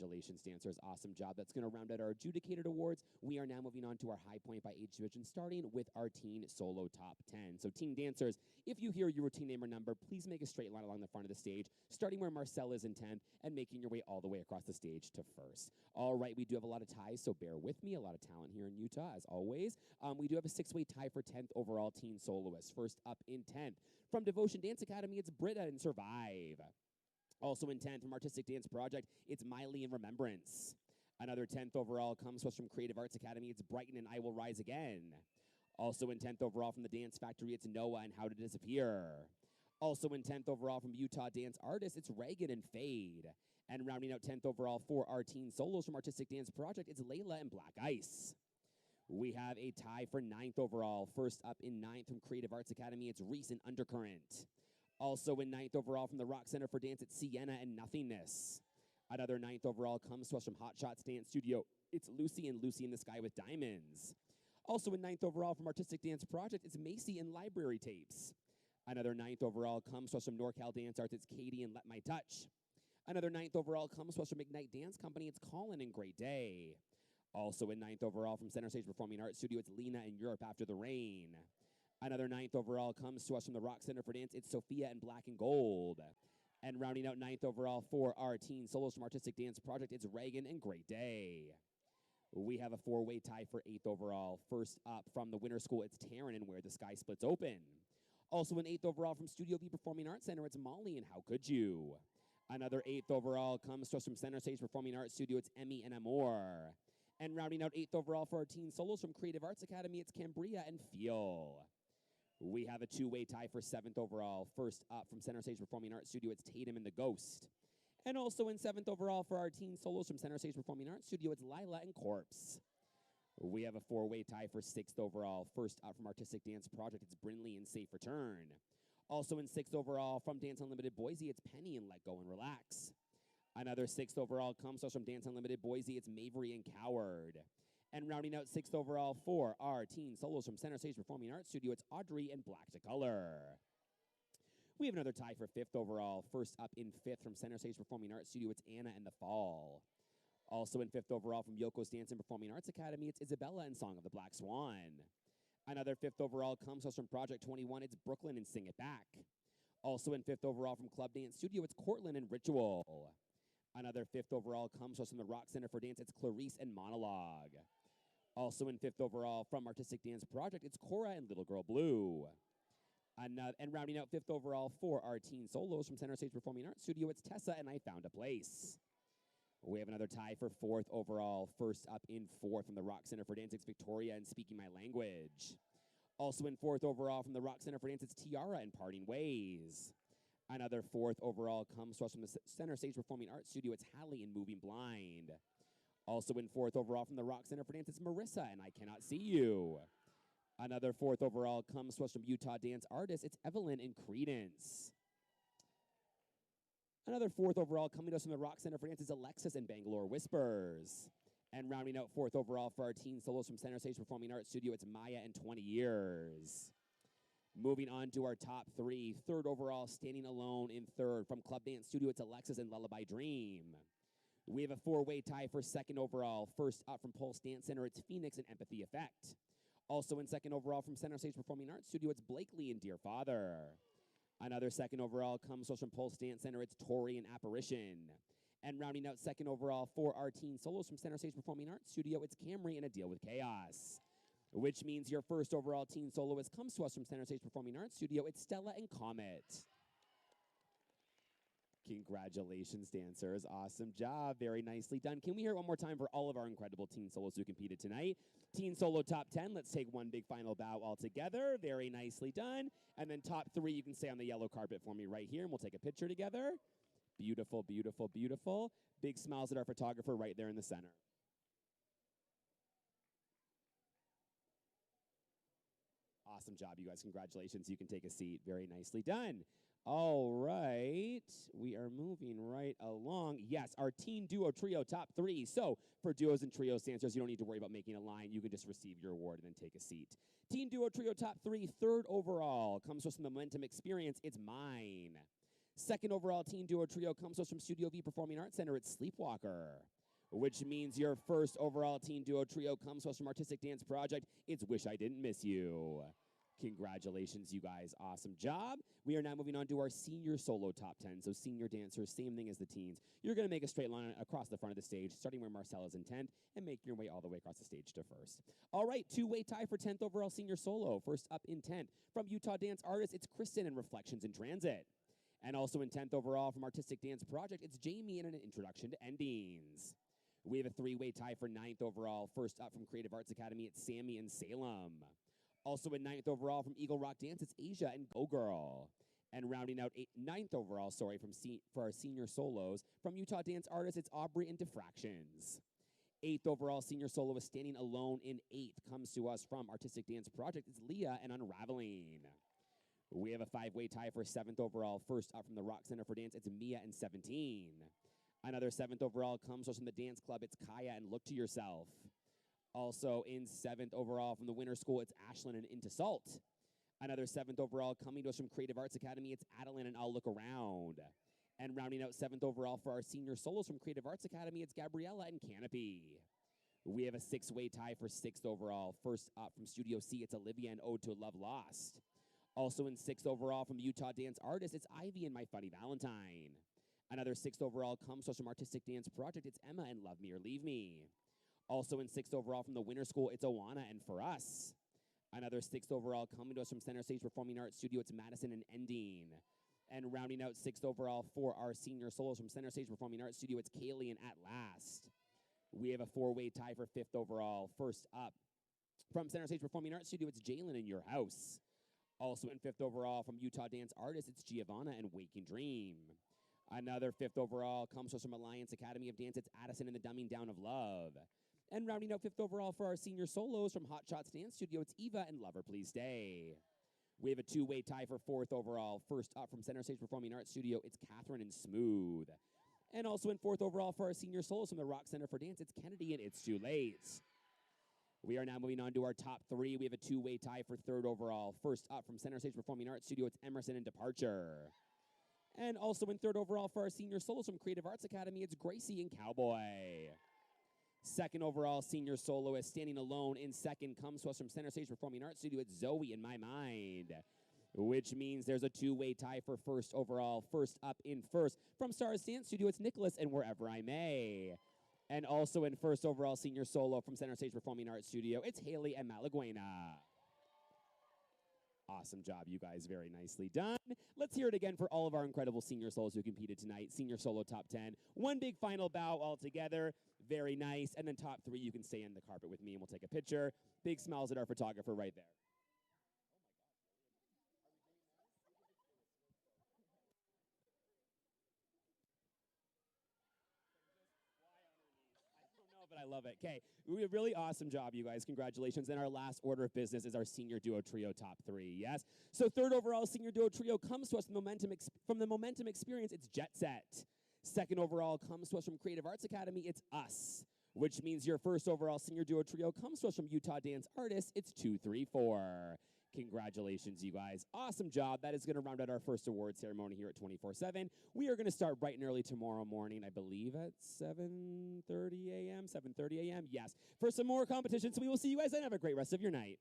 Congratulations, dancers. Awesome job. That's going to round out our adjudicated awards. We are now moving on to our high point by age division, starting with our teen solo top 10. So teen dancers, if you hear your routine name or number, please make a straight line along the front of the stage, starting where Marcel is in 10th and making your way all the way across the stage to first. All right, we do have a lot of ties, so bear with me. A lot of talent here in Utah, as always. We do have a 6-way tie for 10th overall teen soloist. First up in 10th, from Devotion Dance Academy, it's Britta and Survive. Also in 10th, from Artistic Dance Project, it's Miley in Remembrance. Another 10th overall comes to us from Creative Arts Academy, it's Brighton and I Will Rise Again. Also in 10th overall from the Dance Factory, it's Noah and How to Disappear. Also in 10th overall from Utah Dance Artists, it's Reagan and Fade. And rounding out 10th overall for our teen solos from Artistic Dance Project, it's Layla and Black Ice. We have a tie for 9th overall. First up in 9th from Creative Arts Academy, it's Reese and Undercurrent. Also in 9th overall from the Rock Center for Dance, it's Sienna and Nothingness. Another 9th overall comes to us from Hot Shots Dance Studio. It's Lucy and Lucy in the Sky with Diamonds. Also in 9th overall from Artistic Dance Project, it's Macy and Library Tapes. Another 9th overall comes to us from NorCal Dance Arts, it's Katie and Let My Touch. Another 9th overall comes to us from Ignite Dance Company, it's Colin and Great Day. Also in 9th overall from Center Stage Performing Arts Studio, it's Lena in Europe After the Rain. Another 9th overall comes to us from the Rock Center for Dance, it's Sophia in Black and Gold. And rounding out 9th overall for our teen solos from Artistic Dance Project, it's Reagan and Great Day. We have a 4-way tie for 8th overall. First up from the Winter School, it's Taryn and Where the Sky Splits Open. Also in 8th overall from Studio V Performing Arts Center, it's Molly and How Could You. Another 8th overall comes to us from Center Stage Performing Arts Studio, it's Emmy and Amor. And rounding out 8th overall for our teen solos from Creative Arts Academy, it's Cambria and Feel. We have a 2-way tie for 7th overall. First up from Center Stage Performing Arts Studio, it's Tatum and the Ghost. And also in 7th overall for our teen solos from Center Stage Performing Arts Studio, it's Lila and Corpse. We have a 4-way tie for 6th overall. First up from Artistic Dance Project, it's Brinley and Safe Return. Also in 6th overall from Dance Unlimited Boise, it's Penny and Let Go and Relax. Another 6th overall comes to us from Dance Unlimited Boise, it's Mavery and Coward. And rounding out 6th overall for our teen solos from Center Stage Performing Arts Studio, it's Audrey and Black to Color. We have another tie for 5th overall. First up in 5th from Center Stage Performing Arts Studio, it's Anna and the Fall. Also in 5th overall from Yoko's Dance and Performing Arts Academy, it's Isabella and Song of the Black Swan. Another 5th overall comes to us from Project 21, it's Brooklyn and Sing It Back. Also in 5th overall from Club Dance Studio, it's Cortland and Ritual. Another 5th overall comes to us from the Rock Center for Dance, it's Clarice and Monologue. Also in 5th overall from Artistic Dance Project, it's Cora and Little Girl Blue. And rounding out 5th overall for our teen solos from Center Stage Performing Arts Studio, it's Tessa and I Found a Place. We have another tie for 4th overall. First up in 4th from the Rock Center for Dance, it's Victoria and Speaking My Language. Also in 4th overall from the Rock Center for Dance, it's Tiara and Parting Ways. Another 4th overall comes to us from the Center Stage Performing Arts Studio, it's Halle and Moving Blind. Also in 4th overall from the Rock Center for Dance, it's Marissa and I Cannot See You. Another 4th overall comes to us from Utah Dance Artists, it's Evelynn and Credence. Another 4th overall coming to us from the Rock Center for Dance is Alexis and Bangalore Whispers. And rounding out 4th overall for our teen solos from Center Stage Performing Arts Studio, it's Maya and 20 Years. Moving on to our top 3. 3rd overall, standing alone in 3rd from Club Dance Studio, it's Alexis and Lullaby Dream. We have a 4-way tie for 2nd overall. First up from Pulse Dance Center, it's Phoenix and Empathy Effect. Also in 2nd overall from Center Stage Performing Arts Studio, it's Blakely and Dear Father. Another 2nd overall comes to us from Pulse Dance Center, it's Tori and Apparition. And rounding out 2nd overall for our teen solos from Center Stage Performing Arts Studio, it's Kamri and A Deal with Chaos. Which means your 1st overall teen soloist comes to us from Center Stage Performing Arts Studio, it's Stella and Comet. Congratulations, dancers. Awesome job. Very nicely done. Can we hear it one more time for all of our incredible teen solos who competed tonight? Teen solo top 10. Let's take one big final bow all together. Very nicely done. And then top 3, you can stay on the yellow carpet for me right here, and we'll take a picture together. Beautiful, beautiful, beautiful. Big smiles at our photographer right there in the center. Awesome job, you guys. Congratulations. You can take a seat. Very nicely done. All right. We are moving right along. Yes, our teen duo trio top 3. So for duos and trios dancers, you don't need to worry about making a line. You can just receive your award and then take a seat. Teen duo trio top 3, 3rd overall. Comes with some Momentum Experience. It's Mine. Second overall teen duo trio comes to us from Studio V Performing Arts Center. It's Sleepwalker. Which means your first overall teen duo trio comes to us from Artistic Dance Project. It's Wish I Didn't Miss You. Congratulations, you guys. Awesome job. We are now moving on to our senior solo top 10. So senior dancers, same thing as the teens. You're going to make a straight line across the front of the stage, starting where Marcella's in 10th, and make your way all the way across the stage to first. All right, two-way tie for 10th overall senior solo. First up in 10th, from Utah dance artist, it's Kristen and Reflections in Transit. And also in 10th overall from Artistic Dance Project, it's Jamie and an introduction to Endings. We have a three-way tie for 9th overall. First up from Creative Arts Academy, it's Sammy and Salem. Also in 9th overall from Eagle Rock Dance, it's Asia and Go Girl. And rounding out 9th overall, for our senior solos, from Utah Dance Artists, it's Aubrey and Diffractions. 8th overall senior soloist standing alone in 8th comes to us from Artistic Dance Project, it's Leah and Unraveling. We have a five-way tie for 7th overall. First up from the Rock Center for Dance, it's Mia and 17. Another 7th overall comes to us from the Dance Club, it's Kaya and Look to Yourself. Also in 7th overall from the Winter School, it's Ashlyn and Into Salt. Another 7th overall coming to us from Creative Arts Academy, it's Adeline and I'll Look Around. And rounding out 7th overall for our senior solos from Creative Arts Academy, it's Gabriella and Canopy. We have a 6-way tie for 6th overall. First up from Studio C, it's Olivia and Ode to a Love Lost. Also in 6th overall from the Utah Dance Artist, it's Ivy and My Funny Valentine. Another 6th overall comes to us from Artistic Dance Project, it's Emma and Love Me or Leave Me. Also in 6th overall from the Winter School, it's Owana and For Us. Another 6th overall coming to us from Center Stage Performing Arts Studio, it's Madison and Ending. And rounding out 6th overall for our senior solos from Center Stage Performing Arts Studio, it's Kaylee and At Last. We have a 4-way tie for 5th overall. First up from Center Stage Performing Arts Studio, it's Jalen in Your House. Also in 5th overall from Utah Dance Artists, it's Giovanna and Waking Dream. Another 5th overall comes to us from Alliance Academy of Dance, it's Addison and the Dumbing Down of Love. And rounding out 5th overall for our senior solos from Hot Shots Dance Studio, it's Eva and Lover Please Stay. We have a 2-way tie for 4th overall. First up from Center Stage Performing Arts Studio, it's Catherine and Smooth. And also in 4th overall for our senior solos from the Rock Center for Dance, it's Kennedy and It's Too Late. We are now moving on to our top 3. We have a 2-way tie for 3rd overall. First up from Center Stage Performing Arts Studio, it's Emerson and Departure. And also in 3rd overall for our senior solos from Creative Arts Academy, it's Gracie and Cowboy. 2nd overall senior soloist standing alone in 2nd comes to us from Center Stage Performing Arts Studio, it's Zoe in My Mind. Which means there's a 2-way tie for 1st overall. First up in 1st from Stars Dance Studio, it's Nicholas and Wherever I May. And also in 1st overall senior solo from Center Stage Performing Arts Studio, it's Haley and Malaguena. Awesome job, you guys. Very nicely done. Let's hear it again for all of our incredible senior solos who competed tonight. Senior solo top 10. One big final bow all together. Very nice. And then top 3, you can stay in the carpet with me and we'll take a picture. Big smiles at our photographer right there. But I love it. Okay, we have a really awesome job, you guys. Congratulations. And our last order of business is our senior duo trio top 3. Yes. So 3rd overall senior duo trio comes to us from the Momentum Experience. It's Jet Set. 2nd overall comes to us from Creative Arts Academy. It's Us. Which means your 1st overall senior duo trio comes to us from Utah Dance Artists. It's 234. Congratulations, you guys. Awesome job. That is going to round out our first award ceremony here at 24/7. We are going to start bright and early tomorrow morning, I believe at 7:30 a.m. 7:30 a.m. Yes, for some more competitions. So we will see you guys then. Have a great rest of your night.